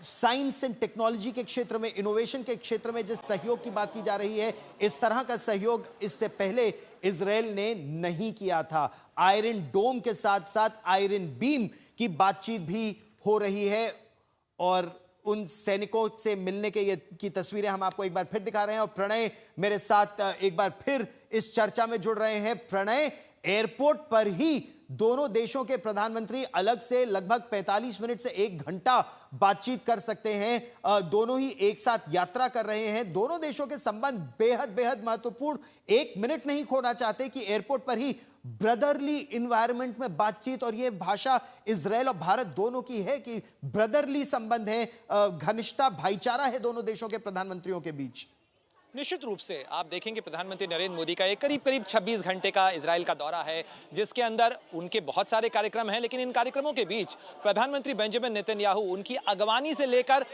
Science and technology के क्षेत्र में, इनोवेशन के क्षेत्र में जिस सहयोग की बात की जा रही है, इस तरह का सहयोग इससे पहले इजराइल ने नहीं किया था। आयरन डोम के साथ साथ आयरन बीम की बातचीत भी हो रही है और उन सैनिकों से मिलने के ये की तस्वीरें हम आपको एक बार फिर दिखा रहे हैं। और प्रणय मेरे साथ एक बार फिर इस चर्चा में जुड़ रहे हैं। प्रणय, एयरपोर्ट पर ही दोनों देशों के प्रधानमंत्री अलग से लगभग 45 मिनट से 1 घंटा बातचीत कर सकते हैं। दोनों ही एक साथ यात्रा कर रहे हैं। दोनों देशों के संबंध बेहद बेहद महत्वपूर्ण। 1 मिनट नहीं खोना चाहते कि एयरपोर्ट पर ही ब्रदरली इन्वायरमेंट में बातचीत, और यह भाषा इजराइल और भारत दोनों की है कि ब्रदरली संबंध है, घनिष्ठता, भाईचारा है दोनों देशों के प्रधानमंत्रियों के बीच। निश्चित रूप से आप देखेंगे प्रधानमंत्री नरेंद्र मोदी का एक करीब 26 घंटे का इजराइल का दौरा है, जिसके अंदर उनके बहुत सारे कार्यक्रम हैं। लेकिन इन कार्यक्रमों के बीच प्रधानमंत्री बेंजामिन नेतन्याहू उनकी अगवानी से लेकर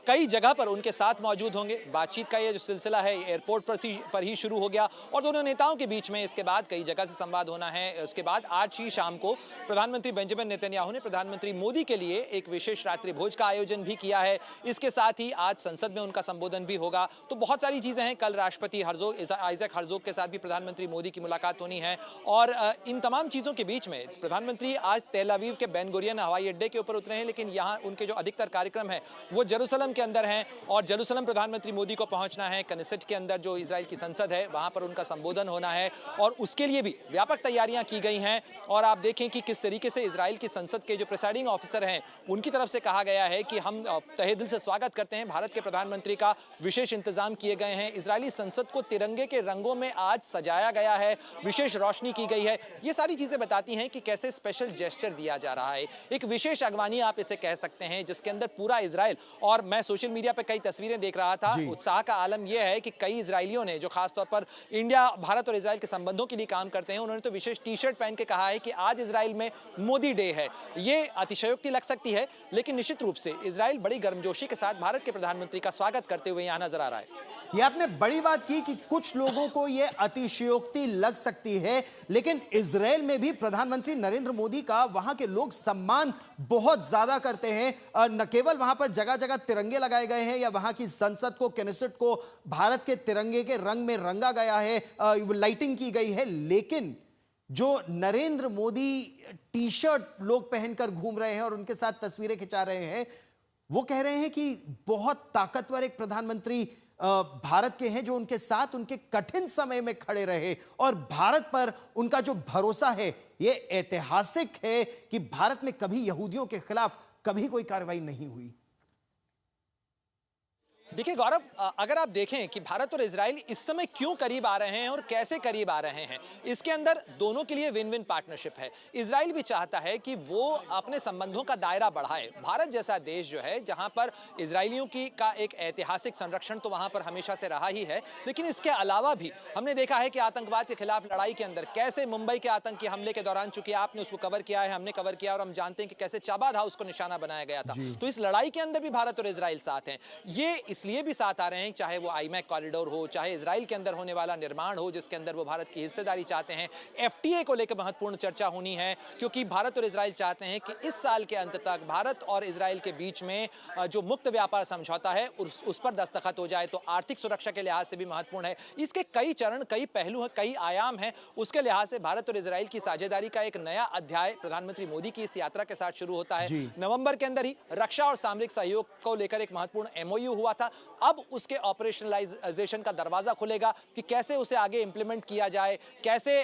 कई जगह पर उनके साथ मौजूद होंगे। बातचीत का ये जो सिलसिला है एयरपोर्ट पर ही शुरू हो गया और दोनों नेताओं के बीच में इसके बाद कई जगह से संवाद होना है। उसके बाद आज ही शाम को प्रधानमंत्री बेंजामिन नेतन्याहू ने प्रधानमंत्री मोदी के लिए एक विशेष रात्रि भोज का आयोजन भी किया है। इसके साथ ही आज संसद में उनका संबोधन भी होगा। तो बहुत सारी चीजें हैं। कल राष्ट्रपति आइजैक हर्जोग के साथ भी प्रधानमंत्री मोदी की मुलाकात होनी है और इन तमाम चीजों के बीच में प्रधानमंत्री आज तेल अवीव के बेन गुरियन हवाई अड्डे के ऊपर उतरे हैं। लेकिन यहां उनके जो अधिकतर कार्यक्रम है वो जेरूसलम के अंदर हैं और जेरूसलम प्रधानमंत्री मोदी को पहुंचना है। कनेसेट के अंदर जो इजराइल की संसद है वहां पर उनका संबोधन होना है और उसके लिए भी व्यापक तैयारियां की गई हैं। और आप देखें कि किस तरीके से इजराइल की संसद के जो प्रिसाइडिंग ऑफिसर हैं उनकी तरफ से कहा गया है कि हम तहे दिल से स्वागत करते हैं भारत के प्रधानमंत्री का। विशेष इंतजाम किए गए हैं। इजरायली संसद को तिरंगे के रंगों में आज सजाया गया है, विशेष रोशनी की गई है। ये सारी चीजें बताती हैं कि कैसे स्पेशल जेस्चर दिया जा रहा है। एक विशेष अगवानी आप इसे कह सकते हैं जिसके अंदर पूरा इजराइल, और मैं सोशल मीडिया पर कई तस्वीरें देख रहा था, उत्साह का आलम यह है कि कई इजरायलियों ने जो खासतौर पर इंडिया, भारत और इजराइल के संबंधों के लिए काम करते हैं, उन्होंने तो विशेष टी शर्ट पहन के कहा है कि आज इजराइल में मोदी डे है। ये अतिशयोक्ति लग सकती है लेकिन निश्चित रूप से इजराइल बड़ी गर्मजोशी के साथ भारत के प्रधानमंत्री का स्वागत करते हुए यहां नजर आ रहा है। ये आपने बड़ी बात की कि कुछ लोगों को यह अतिशयोक्ति लग सकती है, लेकिन इजराइल में भी प्रधानमंत्री नरेंद्र मोदी का वहां के लोग सम्मान बहुत ज्यादा करते हैं। न केवल वहां पर जगह जगह तिरंगे लगाए गए हैं या वहां की संसद को, केनेसेट को भारत के तिरंगे के रंग में रंगा गया है, लाइटिंग की गई है, लेकिन जो नरेंद्र मोदी टी शर्ट लोग पहनकर घूम रहे हैं और उनके साथ तस्वीरें खिंचा रहे हैं, वो कह रहे हैं कि बहुत ताकतवर एक प्रधानमंत्री भारत के हैं जो उनके साथ उनके कठिन समय में खड़े रहे और भारत पर उनका जो भरोसा है ये ऐतिहासिक है कि भारत में कभी यहूदियों के खिलाफ कभी कोई कार्रवाई नहीं हुई। देखिए गौरव, अगर आप देखें कि भारत और इजराइल इस समय क्यों करीब आ रहे हैं और कैसे करीब आ रहे हैं, इसके अंदर दोनों के लिए विन विन पार्टनरशिप है। इजराइल भी चाहता है कि वो अपने संबंधों का दायरा बढ़ाए। भारत जैसा देश जो है जहां पर इजरायलियों की का एक ऐतिहासिक संरक्षण तो वहां पर हमेशा से रहा ही है, लेकिन इसके अलावा भी हमने देखा है कि आतंकवाद के खिलाफ लड़ाई के अंदर कैसे मुंबई के आतंकी हमले के दौरान, चूंकि आपने उसको कवर किया है, हमने कवर किया और हम जानते हैं कि कैसे चाबाद हाउस को निशाना बनाया गया था। तो इस लड़ाई के अंदर भी भारत और इजराइल साथ हैं। ये इसलिए भी साथ आ रहे हैं, चाहे वो आईमैक कॉरिडोर हो, चाहे इजराइल के अंदर होने वाला निर्माण हो जिसके अंदर वो भारत की हिस्सेदारी चाहते हैं। एफटीए को लेकर महत्वपूर्ण चर्चा होनी है क्योंकि भारत और इजराइल चाहते हैं कि इस साल के अंत तक भारत और इजराइल के बीच में जो मुक्त व्यापार समझौता है उस पर दस्तखत हो जाए। तो आर्थिक सुरक्षा के लिहाज से भी महत्वपूर्ण है। इसके कई चरण, कई पहलू हैं, कई आयाम हैं। उसके लिहाज से भारत और इजराइल की साझेदारी का एक नया अध्याय प्रधानमंत्री मोदी की इस यात्रा के साथ शुरू होता है। नवंबर के अंदर ही रक्षा और सामरिक सहयोग को लेकर एक महत्वपूर्ण एमओयू हुआ था। अब उसके ऑपरेशनलाइजेशन का दरवाजा खुलेगा कि कैसे उसे आगे इंप्लीमेंट किया जाए, कैसे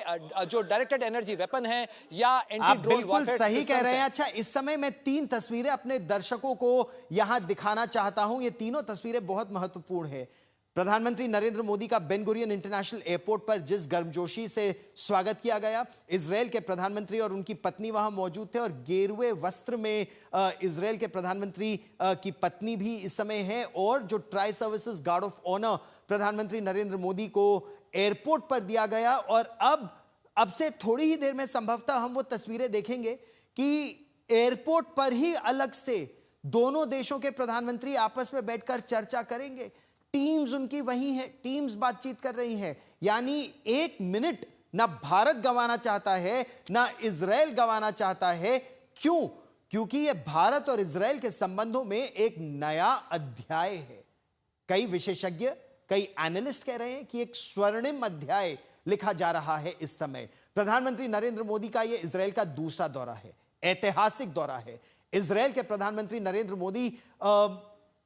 जो डायरेक्टेड एनर्जी वेपन है या एंटी ड्रोन, बिल्कुल सही कह रहे हैं। अच्छा, इस समय मैं 3 तस्वीरें अपने दर्शकों को यहां दिखाना चाहता हूं। ये तीनों तस्वीरें बहुत महत्वपूर्ण है। प्रधानमंत्री नरेंद्र मोदी का बेन गुरियन इंटरनेशनल एयरपोर्ट पर जिस गर्मजोशी से स्वागत किया गया, इजराइल के प्रधानमंत्री और उनकी पत्नी वहां मौजूद थे और गेरुए वस्त्र में इजराइल के प्रधानमंत्री की पत्नी भी इस समय है और जो tri services guard of honour प्रधानमंत्री नरेंद्र मोदी को एयरपोर्ट पर दिया गया। और अब से थोड़ी ही देर में संभवतः हम वो तस्वीरें देखेंगे कि एयरपोर्ट पर ही अलग से दोनों देशों के प्रधानमंत्री आपस में बैठकर चर्चा करेंगे। टीम्स उनकी वही है, टीम्स बातचीत कर रही हैं। यानी 1 मिनट ना भारत गंवाना चाहता है ना इजराइल गंवाना चाहता है। क्यों? क्योंकि यह भारत और इजराइल के संबंधों में एक नया अध्याय है। कई विशेषज्ञ, कई एनालिस्ट कह रहे हैं कि एक स्वर्णिम अध्याय लिखा जा रहा है इस समय। प्रधानमंत्री नरेंद्र मोदी का यह इजराइल का दूसरा दौरा है, ऐतिहासिक दौरा है। इजराइल के प्रधानमंत्री नरेंद्र मोदी,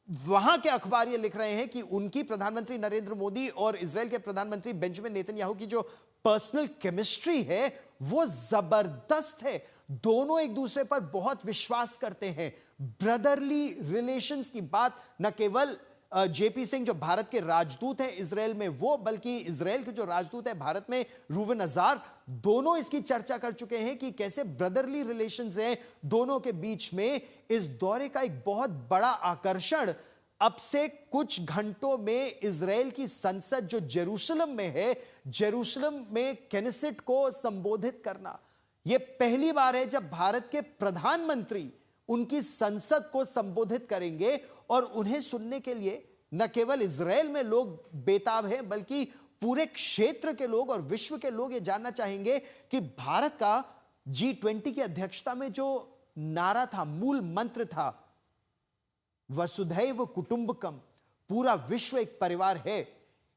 वहां के अखबार ये लिख रहे हैं कि उनकी, प्रधानमंत्री नरेंद्र मोदी और इजराइल के प्रधानमंत्री बेंजामिन नेतन्याहू की जो पर्सनल केमिस्ट्री है वो जबरदस्त है। दोनों एक दूसरे पर बहुत विश्वास करते हैं। ब्रदरली रिलेशंस की बात न केवल जेपी सिंह जो भारत के राजदूत हैं इजराइल में वो, बल्कि इजराइल के जो राजदूत हैं भारत में रूवन अजार, दोनों इसकी चर्चा कर चुके हैं कि कैसे ब्रदरली रिलेशंस हैं दोनों के बीच में। इस दौरे का एक बहुत बड़ा आकर्षण अब से कुछ घंटों में इजराइल की संसद जो जेरूशलम में है, जेरूशलम में केनेसेट को संबोधित करना। यह पहली बार है जब भारत के प्रधानमंत्री उनकी संसद को संबोधित करेंगे और उन्हें सुनने के लिए न केवल इजराइल में लोग बेताब हैं, बल्कि पूरे क्षेत्र के लोग और विश्व के लोग यह जानना चाहेंगे कि भारत का G20 की अध्यक्षता में जो नारा था, मूल मंत्र था, वसुधैव कुटुंबकम, पूरा विश्व एक परिवार है,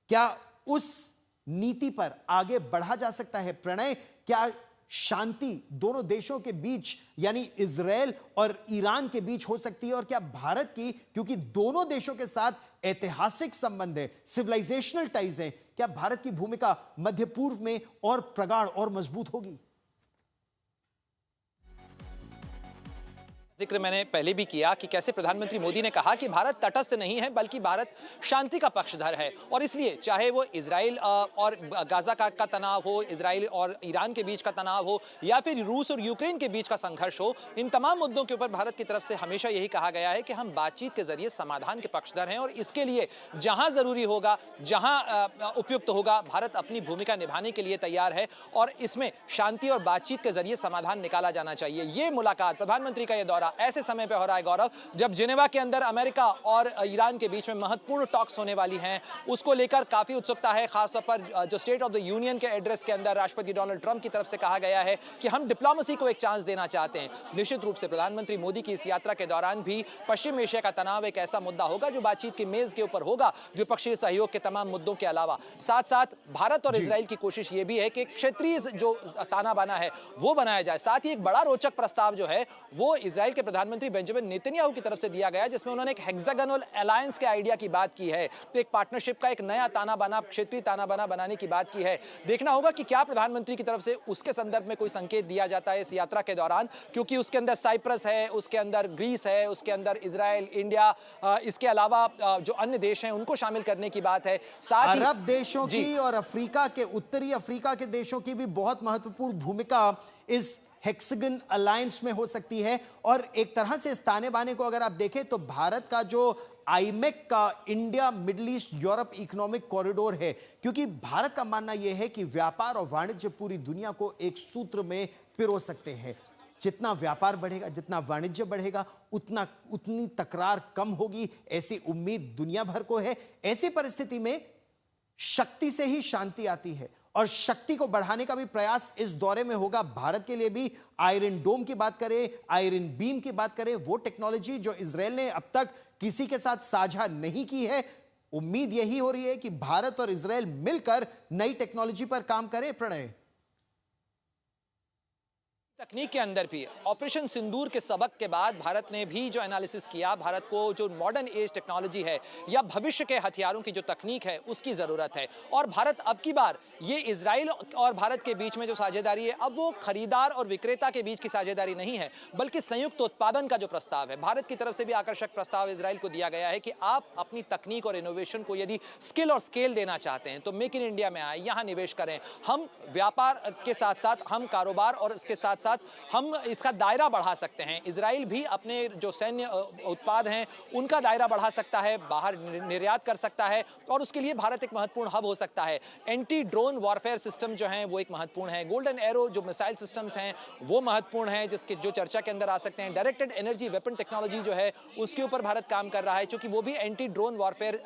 क्या उस नीति पर आगे बढ़ा जा सकता है? प्रणय, क्या शांति दोनों देशों के बीच यानी इजराइल और ईरान के बीच हो सकती है? और क्या भारत की, क्योंकि दोनों देशों के साथ ऐतिहासिक संबंध है, सिविलाइजेशनल टाइज हैं, क्या भारत की भूमिका मध्य पूर्व में और प्रगाढ़ और मजबूत होगी? जिक्र मैंने पहले भी किया कि कैसे प्रधानमंत्री मोदी ने कहा कि भारत तटस्थ नहीं है बल्कि भारत शांति का पक्षधर है, और इसलिए चाहे वो इजराइल और गाजा का तनाव हो, इजराइल और ईरान के बीच का तनाव हो, या फिर रूस और यूक्रेन के बीच का संघर्ष हो, इन तमाम मुद्दों के ऊपर भारत की तरफ से हमेशा यही कहा गया है कि हम बातचीत के जरिए समाधान के पक्षधर हैं, और इसके लिए जहां जरूरी होगा, जहां उपयुक्त होगा, भारत अपनी भूमिका निभाने के लिए तैयार है, और इसमें शांति और बातचीत के जरिए समाधान निकाला जाना चाहिए। यह मुलाकात, प्रधानमंत्री का यह दौरा ऐसे समय पे हो रहा है गौरव, जब जिनेवा के अंदर अमेरिका और ईरान के बीच में महत्वपूर्ण टॉक्स होने वाली हैं। उसको लेकर काफी उत्सुकता है, खासतौर पर जो स्टेट ऑफ द यूनियन के एड्रेस के अंदर राष्ट्रपति डोनाल्ड ट्रंप की तरफ से कहा गया है कि हम डिप्लोमेसी को एक चांस देना चाहते हैं। निश्चित रूप से प्रधानमंत्री मोदी की इस यात्रा के दौरान भी पश्चिम एशिया का तनाव एक ऐसा मुद्दा होगा जो बातचीत की मेज के ऊपर होगा, द्विपक्षीय सहयोग के तमाम मुद्दों के अलावा। साथ साथ भारत और इजराइल की कोशिश यह भी है कि क्षेत्रीय जो ताना बाना है वो बनाया जाए। साथ ही एक बड़ा रोचक प्रस्ताव जो है वो इजराइल के प्रधानमंत्री बेंजामिन नेतन्याहू की तरफ से दिया गया, जिसमें उन्होंने एक हेक्सागोनल अलायंस के आइडिया की बात की है, तो एक पार्टनरशिप का एक नया ताना बाना, क्षेत्रीय ताना बाना बनाने की बात की है। देखना होगा कि क्या प्रधानमंत्री की तरफ से उसके संदर्भ में कोई संकेत दिया जाता है इस यात्रा के दौरान, क्योंकि उसके अंदर साइप्रस है, उसके अंदर ग्रीस है, उसके अंदर इजराइल, इंडिया, इसके अलावा जो अन्य देश हैं उनको शामिल करने की बात है। साथ ही अरब देशों की और अफ्रीका के, उत्तरी अफ्रीका के देशों की भी बहुत महत्वपूर्ण भूमिका इस हेक्सागन अलायंस में हो सकती है। और एक तरह से इस ताने बाने को अगर आप देखें तो भारत का जो आईमेक का India middle east Europe economic corridor है, क्योंकि भारत का मानना यह है कि व्यापार और वाणिज्य पूरी दुनिया को एक सूत्र में पिरो सकते हैं। जितना व्यापार बढ़ेगा, जितना वाणिज्य बढ़ेगा, उतनी तकरार कम होगी, ऐसी उम्मीद दुनिया भर को है। ऐसी परिस्थिति में शक्ति से ही शांति आती है, और शक्ति को बढ़ाने का भी प्रयास इस दौरे में होगा। भारत के लिए भी आयरन डोम की बात करें, आयरन बीम की बात करें, वो टेक्नोलॉजी जो इजराइल ने अब तक किसी के साथ साझा नहीं की है, उम्मीद यही हो रही है कि भारत और इजराइल मिलकर नई टेक्नोलॉजी पर काम करें। प्रणय, तकनीक के अंदर भी ऑपरेशन सिंदूर के सबक के बाद भारत ने भी जो एनालिसिस किया, भारत को जो मॉडर्न एज टेक्नोलॉजी है या भविष्य के हथियारों की जो तकनीक है उसकी जरूरत है। और भारत अब की बार ये इजराइल और भारत के बीच में जो साझेदारी है, अब वो खरीदार और विक्रेता के बीच की साझेदारी नहीं है, बल्कि संयुक्त उत्पादन का जो प्रस्ताव है, भारत की तरफ से भी आकर्षक प्रस्ताव इजराइल को दिया गया है कि आप अपनी तकनीक और इनोवेशन को यदि स्किल और स्केल देना चाहते हैं तो मेक इन इंडिया में आए, यहां निवेश करें। हम व्यापार के साथ साथ हम कारोबार और इसके साथ साथ हम इसका दायरा बढ़ा सकते हैं। इजराइल भी अपने जो सैन्य उत्पाद हैं उनका दायरा बढ़ा सकता है, बाहर निर्यात कर सकता है, और उसके लिए भारत एक महत्वपूर्ण हब हो सकता है। एंटी ड्रोन वॉरफेयर सिस्टम जो हैं वो एक महत्वपूर्ण है। गोल्डन एरो जो मिसाइल सिस्टम्स हैं वो महत्वपूर्ण है, जिसके जो चर्चा के अंदर आ सकते हैं। डायरेक्टेड एनर्जी वेपन टेक्नोलॉजी जो है उसके ऊपर भारत काम कर रहा है, क्योंकि वो भी एंटी ड्रोन वॉरफेयर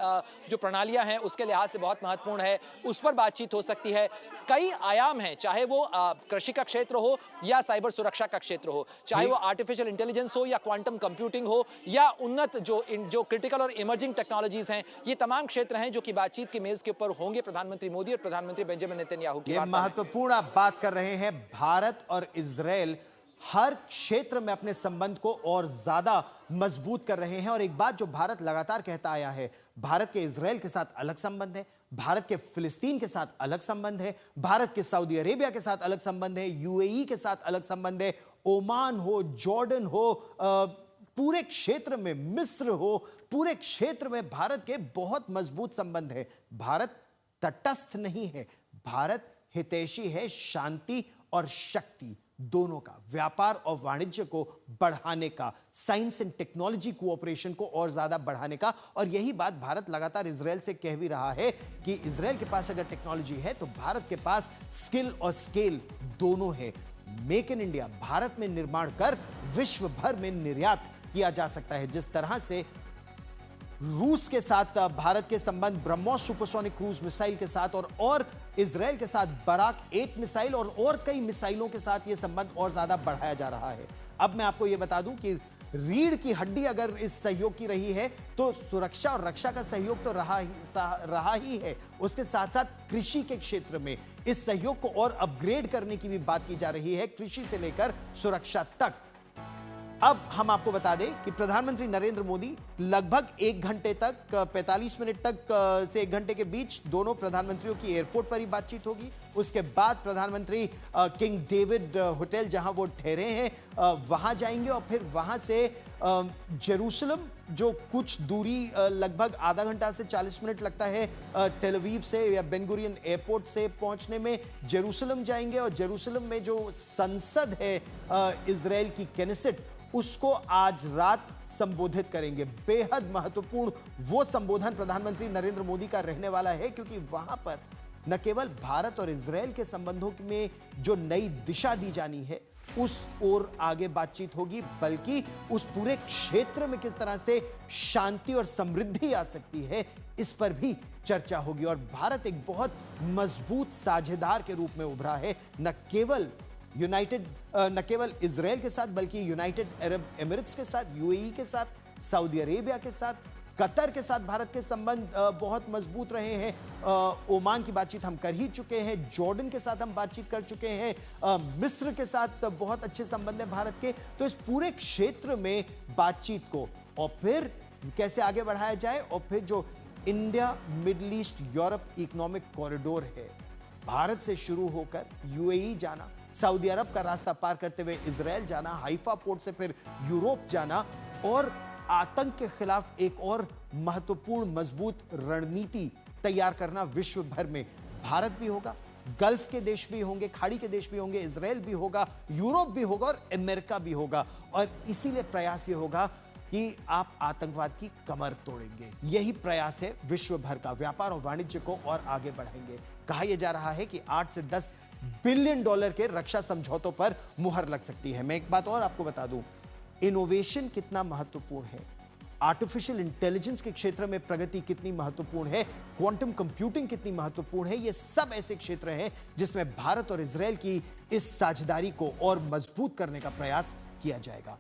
जो प्रणालियां हैं उसके लिहाज से बहुत महत्वपूर्ण है, उस पर बातचीत हो सकती है। कई आयाम हैं, चाहे वो कृषि का क्षेत्र हो या साइबर सुरक्षा का क्षेत्र हो, चाहे वो आर्टिफिशियल इंटेलिजेंस हो या क्वांटम कंप्यूटिंग हो या उन्नत जो क्रिटिकल और इमर्जिंग टेक्नोलॉजीज हैं, ये तमाम क्षेत्र हैं जो कि बातचीत की मेज के ऊपर होंगे प्रधानमंत्री मोदी और प्रधानमंत्री बेंजामिन नेतन्याहू की ये वार्ता में। महत्वपूर्ण आप बात कर रहे हैं। भारत और इजरायल हर क्षेत्र में अपने संबंध को और ज्यादा मजबूत कर रहे हैं। और एक बात जो भारत लगातार कहता आया है, भारत के इजरायल के साथ अलग संबंध है, भारत के फिलिस्तीन के साथ अलग संबंध है, भारत के सऊदी अरेबिया के साथ अलग संबंध है, यूएई के साथ अलग संबंध है, ओमान हो, जॉर्डन हो, पूरे क्षेत्र में मिस्र हो, पूरे क्षेत्र में भारत के बहुत मजबूत संबंध है। भारत तटस्थ नहीं है, भारत हितैषी है, शांति और शक्ति दोनों का, व्यापार और वाणिज्य को बढ़ाने का, साइंस एंड टेक्नोलॉजी कोऑपरेशन को और ज्यादा बढ़ाने का। और यही बात भारत लगातार इजरायल से कह भी रहा है कि इजरायल के पास अगर टेक्नोलॉजी है तो भारत के पास स्किल और स्केल दोनों है। मेक इन इंडिया, भारत में निर्माण कर विश्व भर में निर्यात किया जा सकता है। जिस तरह से रूस के साथ भारत के संबंध ब्रह्मोस सुपरसोनिक क्रूज मिसाइल के साथ और इजरायल के साथ बराक 8 मिसाइल और कई मिसाइलों के साथ यह संबंध और ज्यादा बढ़ाया जा रहा है। अब मैं आपको यह बता दूं कि रीढ़ की हड्डी अगर इस सहयोग की रही है तो सुरक्षा और रक्षा का सहयोग तो रहा ही है, उसके साथ साथ कृषि के क्षेत्र में इस सहयोग को और अपग्रेड करने की भी बात की जा रही है, कृषि से लेकर सुरक्षा तक। अब हम आपको बता दें कि प्रधानमंत्री नरेंद्र मोदी लगभग 1 घंटे तक, 45 मिनट तक से 1 घंटे के बीच दोनों प्रधानमंत्रियों की एयरपोर्ट पर ही बातचीत होगी। उसके बाद प्रधानमंत्री किंग डेविड होटल जहां वो ठहरे हैं वहां जाएंगे और फिर वहां से जेरूसलम, जो कुछ दूरी लगभग आधा घंटा से 40 मिनट लगता है टेल अवीव से या बेन गुरियन एयरपोर्ट से पहुंचने में, जेरूसलम जाएंगे और जेरूसलम में जो संसद है इजरायल की केनेसेट, उसको आज रात संबोधित करेंगे। बेहद महत्वपूर्ण वो संबोधन प्रधानमंत्री नरेंद्र मोदी का रहने वाला है, क्योंकि वहां पर न केवल भारत और इजरायल के संबंधों में जो नई दिशा दी जानी है उस ओर आगे बातचीत होगी, बल्कि उस पूरे क्षेत्र में किस तरह से शांति और समृद्धि आ सकती है इस पर भी चर्चा होगी। और भारत एक बहुत मजबूत साझेदार के रूप में उभरा है, न केवल इजरायल के साथ बल्कि यूनाइटेड अरब एमिरेट्स के साथ, यूएई के साथ, सऊदी अरेबिया के साथ, कतर के साथ भारत के संबंध बहुत मजबूत रहे हैं। ओमान की बातचीत हम कर ही चुके हैं, जॉर्डन के साथ हम बातचीत कर चुके हैं, मिस्र के साथ बहुत अच्छे संबंध है भारत के। तो इस पूरे क्षेत्र में बातचीत को और फिर कैसे आगे बढ़ाया जाए, और फिर जो India middle east Europe economic corridor है, भारत से शुरू होकर यूएई जाना, सऊदी अरब का रास्ता पार करते हुए इजरायल जाना, हाइफा पोर्ट से फिर यूरोप जाना, और आतंक के खिलाफ एक और महत्वपूर्ण मजबूत रणनीति तैयार करना। विश्व भर में भारत भी होगा, गल्फ के देश भी होंगे, खाड़ी के देश भी होंगे, इजरायल भी होगा, यूरोप भी होगा और अमेरिका भी होगा। और इसीलिए प्रयास ये होगा कि आप आतंकवाद की कमर तोड़ेंगे। यही प्रयास है विश्व भर का, व्यापार और वाणिज्य को और आगे बढ़ाएंगे। कहा यह जा रहा है कि 8 से 10 बिलियन डॉलर के रक्षा समझौतों पर मुहर लग सकती है। मैं एक बात और आपको बता दूं, इनोवेशन कितना महत्वपूर्ण है, आर्टिफिशियल इंटेलिजेंस के क्षेत्र में प्रगति कितनी महत्वपूर्ण है, क्वांटम कंप्यूटिंग कितनी महत्वपूर्ण है, ये सब ऐसे क्षेत्र हैं जिसमें भारत और इजरायल की इस साझेदारी को और मजबूत करने का प्रयास किया जाएगा।